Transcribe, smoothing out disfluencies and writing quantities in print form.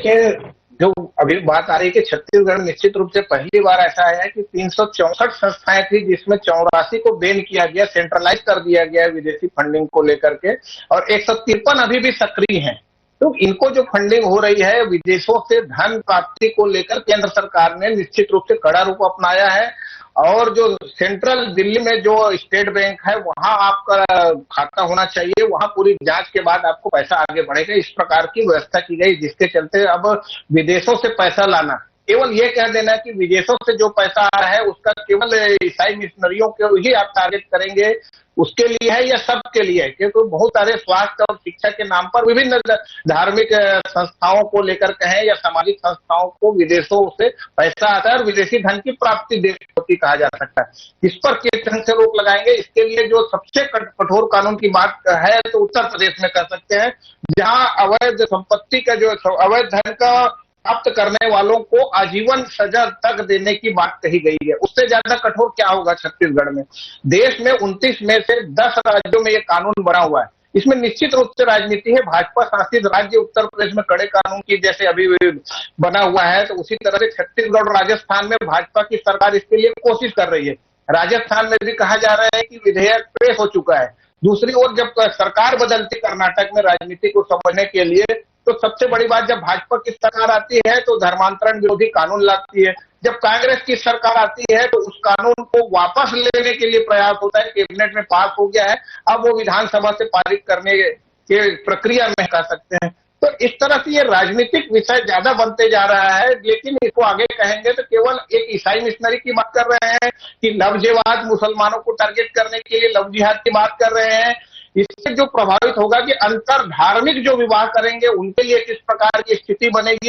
देखिए, जो अभी बात आ रही है कि छत्तीसगढ़ में निश्चित रूप से पहली बार ऐसा आया है कि 364 संस्थाएं थी जिसमें 84 को बैन किया गया, सेंट्रलाइज कर दिया गया है विदेशी फंडिंग को लेकर के, और 153 अभी भी सक्रिय हैं। तो इनको जो फंडिंग हो रही है विदेशों से धन प्राप्ति को लेकर केंद्र सरकार ने निश्चित रूप से कड़ा रूप अपनाया है। और जो सेंट्रल दिल्ली में जो स्टेट बैंक है वहां आपका खाता होना चाहिए, वहां पूरी जांच के बाद आपको पैसा आगे बढ़ेगा, इस प्रकार की व्यवस्था की गई, जिसके चलते अब विदेशों से पैसा लाना, केवल ये कह देना कि विदेशों से जो पैसा आ रहा है उसका केवल ईसाई मिशनरियों को ही आप टारगेट करेंगे, उसके लिए है या सबके लिए है? क्योंकि बहुत सारे स्वास्थ्य और शिक्षा के नाम पर विभिन्न धार्मिक संस्थाओं को लेकर कहें या सामाजिक संस्थाओं को विदेशों से पैसा आता है और विदेशी धन की प्राप्ति देश होती कहा जा सकता है। इस पर किस ढंग से रोक लगाएंगे, इसके लिए जो सबसे कठोर कानून की बात है तो उत्तर प्रदेश में कर सकते हैं, जहां अवैध संपत्ति का जो अवैध धन का प्राप्त करने वालों को आजीवन सजा तक देने की बात कही गई है। उससे ज्यादा कठोर क्या होगा छत्तीसगढ़ में? देश में 29 में से 10 राज्यों में ये कानून बना हुआ है। इसमें निश्चित रूप से राजनीति है। भाजपा शासित राज्य उत्तर प्रदेश में कड़े कानून की जैसे अभी बना हुआ है, तो उसी तरह से छत्तीसगढ़ और राजस्थान में भाजपा की सरकार इसके लिए कोशिश कर रही है। राजस्थान में भी कहा जा रहा है कि विधेयक पेश हो चुका है। दूसरी ओर जब सरकार बदलती कर्नाटक में राजनीति को समझने के लिए, तो सबसे बड़ी बात, जब भाजपा की सरकार आती है तो धर्मांतरण विरोधी कानून लाती है, जब कांग्रेस की सरकार आती है तो उस कानून को वापस लेने के लिए प्रयास होता है। कैबिनेट में पास हो गया है, अब वो विधानसभा से पारित करने के प्रक्रिया में कह सकते हैं। तो इस तरह से ये राजनीतिक विषय ज्यादा बनते जा रहा है, लेकिन इसको आगे कहेंगे तो केवल एक ईसाई मिशनरी की बात कर रहे हैं कि लव जिहाद, मुसलमानों को टारगेट करने के लिए लव जिहाद की बात कर रहे हैं। इससे जो प्रभावित होगा कि अंतर धार्मिक जो विवाह करेंगे उनके लिए किस प्रकार की स्थिति बनेगी।